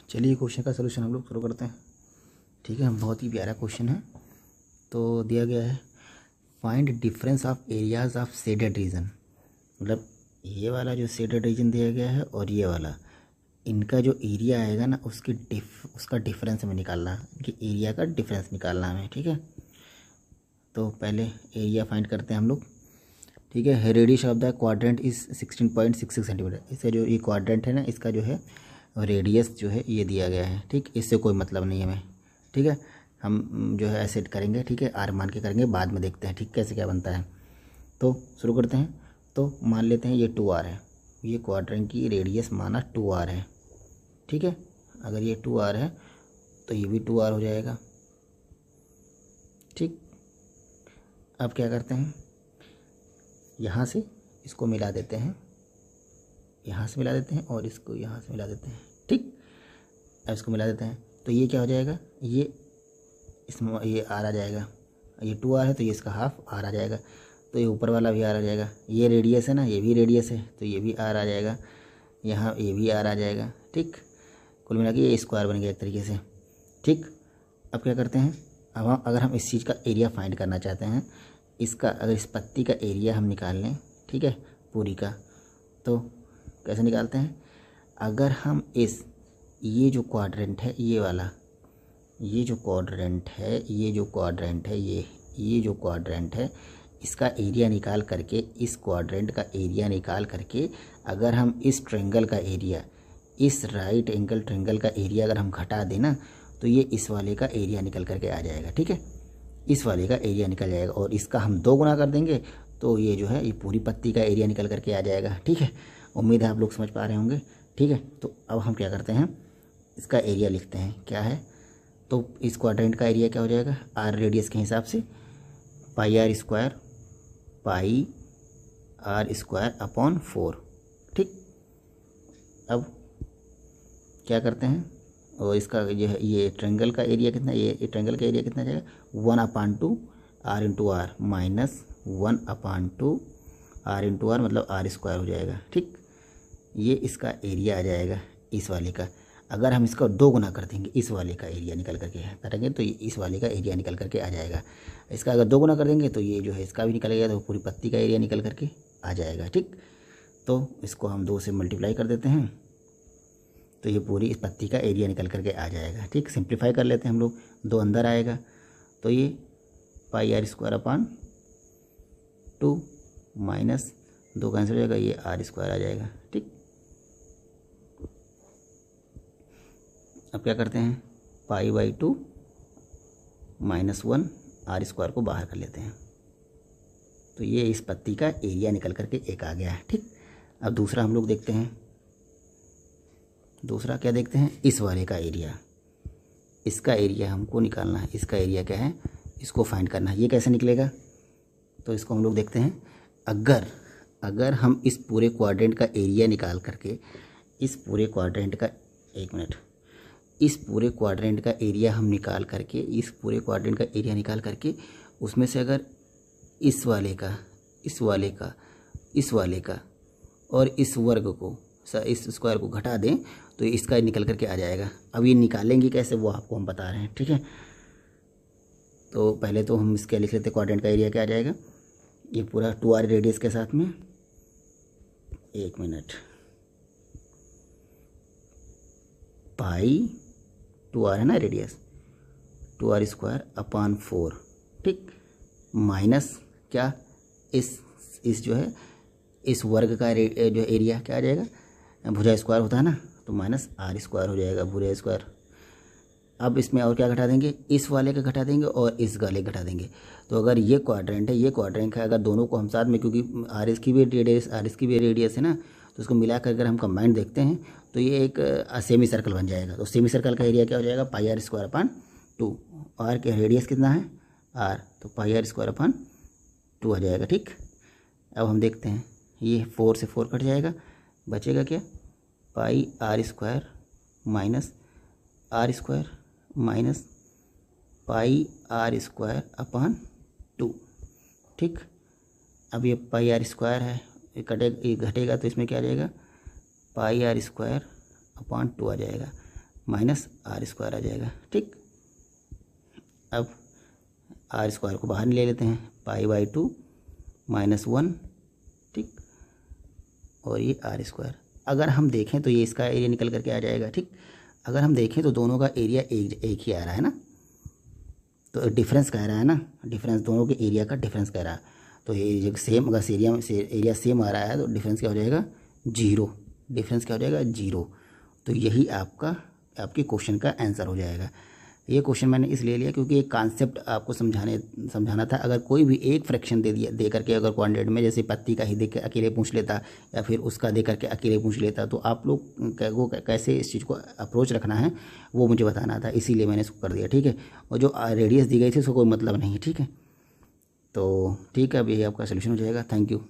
चलिए क्वेश्चन का सलूशन हम लोग शुरू करते हैं। ठीक है, बहुत ही प्यारा क्वेश्चन है। तो दिया गया है find difference of areas of shaded region. मतलब ये वाला जो शेडेड रीजन दिया गया है और ये वाला, इनका जो एरिया आएगा ना उसका डिफरेंस हमें निकालना है, कि एरिया का डिफरेंस निकालना है हमें। ठीक है, तो पहले एरिया फाइंड करते हैं हम लोग। ठीक है, radius of the quadrant is 16.66 centimetre. इसका जो ये क्वाड्रेंट है ना, इसका जो है रेडियस जो है ये दिया गया है। ठीक, इससे कोई मतलब नहीं है हमें। ठीक है, हम जो है ऐसे करेंगे। ठीक है, आर मान के करेंगे, बाद में देखते हैं ठीक कैसे क्या बनता है। तो शुरू करते हैं। तो मान लेते हैं ये 2r है, ये क्वाड्रेंट की रेडियस माना 2r है। ठीक है, अगर ये 2r है तो ये भी 2r हो जाएगा। ठीक, अब क्या करते हैं, यहाँ से इसको मिला देते हैं, यहाँ से मिला देते हैं और इसको यहाँ से मिला देते हैं। ठीक, अब इसको मिला देते हैं तो ये क्या हो जाएगा, ये इसमें ये आर आ जाएगा। ये 2r है तो ये इसका हाफ आर आ जाएगा। तो ये ऊपर वाला भी आर आ जाएगा। ये रेडियस है ना, ये भी रेडियस है तो ये भी आर आ जाएगा। यहाँ ये भी आर आ जाएगा। ठीक, कुल मिला के ये स्क्वायर बन गया एक तरीके से। ठीक, अब क्या करते हैं, अब अगर हम इस चीज़ का एरिया फाइंड करना चाहते हैं, इसका अगर इस पत्ती का एरिया हम निकाल लें, ठीक है, पूरी का, तो कैसे निकालते हैं, अगर हम ये जो क्वाड्रेंट है, ये वाला, ये जो क्वाड्रेंट है, ये जो क्वाड्रेंट है, ये जो क्वाड्रेंट है, इसका एरिया निकाल करके, इस क्वाड्रेंट का एरिया निकाल करके अगर हम इस ट्रायंगल का एरिया, इस राइट एंगल ट्रायंगल का एरिया अगर हम घटा दें ना, तो ये इस वाले का एरिया निकल करके आ जाएगा। ठीक है, इस वाले का एरिया निकल जाएगा और इसका हम 2 गुना कर देंगे तो ये जो है ये पूरी पत्ती का एरिया निकल करके आ जाएगा। ठीक है, उम्मीद है आप लोग समझ पा रहे होंगे। ठीक है, तो अब हम क्या करते हैं, इसका एरिया लिखते हैं, क्या है, तो इस क्वाड्रेंट का एरिया क्या हो जाएगा, आर रेडियस के हिसाब से पाई आर स्क्वायर अपॉन 4। ठीक, अब क्या करते हैं, और इसका जो है ये ट्रायंगल का एरिया कितना, ये ट्रायंगल का एरिया कितना जाएगा, 1/2 R into R minus 1/2 R into R, मतलब आर स्क्वायर हो जाएगा। ठीक, ये इसका एरिया आ जाएगा इस वाले का। अगर हम इसका 2 गुना कर देंगे, इस वाले का एरिया निकल करके करेंगे तो ये इस वाले का एरिया निकल करके आ जाएगा। इसका अगर 2 गुना कर देंगे तो ये जो है इसका भी निकल गया, तो पूरी पत्ती का एरिया निकल करके आ जाएगा। ठीक, तो इसको हम 2 से मल्टीप्लाई कर देते हैं तो ये पूरी इस पत्ती का एरिया निकल करके आ जाएगा। ठीक, सिंप्लीफाई कर लेते हैं हम लोग, 2 अंदर आएगा तो ये pi r square upon 2 minus 2 cancel हो जाएगा, ये आर स्क्वायर आ जाएगा। ठीक, अब क्या करते हैं, पाई/2 माइनस 1 आर स्क्वायर को बाहर कर लेते हैं तो ये इस पत्ती का एरिया निकल करके एक आ गया है। ठीक, अब दूसरा हम लोग देखते हैं, दूसरा क्या देखते हैं, इस वाले का एरिया, इसका एरिया हमको निकालना है। इसका एरिया क्या है, इसको फाइंड करना है। ये कैसे निकलेगा, तो इसको हम लोग देखते हैं। अगर हम इस पूरे क्वाड्रेंट का एरिया निकाल करके, इस पूरे क्वाड्रेंट का, एक मिनट, इस पूरे क्वाड्रेंट का एरिया हम निकाल करके, इस पूरे क्वाड्रेंट का एरिया निकाल करके उसमें से अगर इस वाले का, इस वाले का, इस वाले का और इस वर्ग को, इस स्क्वायर को घटा दें तो इसका निकल करके आ जाएगा। अब ये निकालेंगे कैसे वो आपको हम बता रहे हैं। ठीक है, तो पहले तो हम इसके लिख लेते हैं, क्वाड्रेंट का एरिया क्या आ जाएगा, ये पूरा 2r रेडियस के साथ में, एक मिनट, पाई 2r है ना रेडियस, 2r स्क्वायर अपॉन 4। ठीक, माइनस क्या, इस जो है इस वर्ग का जो एरिया क्या आ जाएगा, भुजा स्क्वायर होता है ना, तो माइनस आर स्क्वायर हो जाएगा, भुजा स्क्वायर। अब इसमें और क्या घटा देंगे, इस वाले का घटा देंगे और इस वाले का घटा देंगे। तो अगर ये क्वाड्रेंट है, ये क्वाड्रेंट है, अगर दोनों को हम साथ में, क्योंकि आर इसकी भी रेडियस है ना, तो उसको मिला कर अगर हम कंबाइंड देखते हैं तो ये एक सेमी सर्कल बन जाएगा। तो सेमी सर्कल का एरिया क्या हो जाएगा, पाई आर स्क्वायर अपॉन 2। आर के रेडियस कितना है, आर, तो पाई आर स्क्वायर अपॉन 2 आ जाएगा। ठीक, अब हम देखते हैं, ये 4 से 4 कट जाएगा, बचेगा क्या, pi r square minus r square minus pi r square upon 2। ठीक, अब ये पाई आर स्क्वायर है, ये घटेगा तो इसमें क्या आ जाएगा, पाई आर स्क्वायर अपॉन 2 आ जाएगा, माइनस आर स्क्वायर आ जाएगा। ठीक, अब आर स्क्वायर को बाहर ले लेते हैं, π/2 -1। ठीक, और ये आर स्क्वायर, अगर हम देखें तो ये इसका एरिया निकल करके आ जाएगा। ठीक, अगर हम देखें तो दोनों का एरिया एक ही आ रहा है ना, तो डिफरेंस कह रहा है ना, डिफरेंस दोनों के एरिया का डिफरेंस कह रहा है। तो ये सेम, अगर एरिया सेम आ रहा है तो डिफरेंस क्या हो जाएगा, 0। डिफरेंस क्या हो जाएगा, 0। तो यही आपके क्वेश्चन का आंसर हो जाएगा। ये क्वेश्चन मैंने इसलिए लिया क्योंकि एक कॉन्सेप्ट आपको समझाना था। अगर कोई भी एक फ्रैक्शन दे करके अगर क्वाड्रेंट में, जैसे पत्ती का ही देख के अकेले पूछ लेता या फिर उसका दे करके अकेले पूछ लेता, तो आप लोग को कैसे इस चीज़ को अप्रोच रखना है वो मुझे बताना था, इसीलिए मैंने इसको कर दिया। ठीक है, और जो रेडियस दी गई थी उसको कोई मतलब नहीं। ठीक है, तो ठीक है, अब ये आपका सोल्यूशन हो जाएगा। Thank you.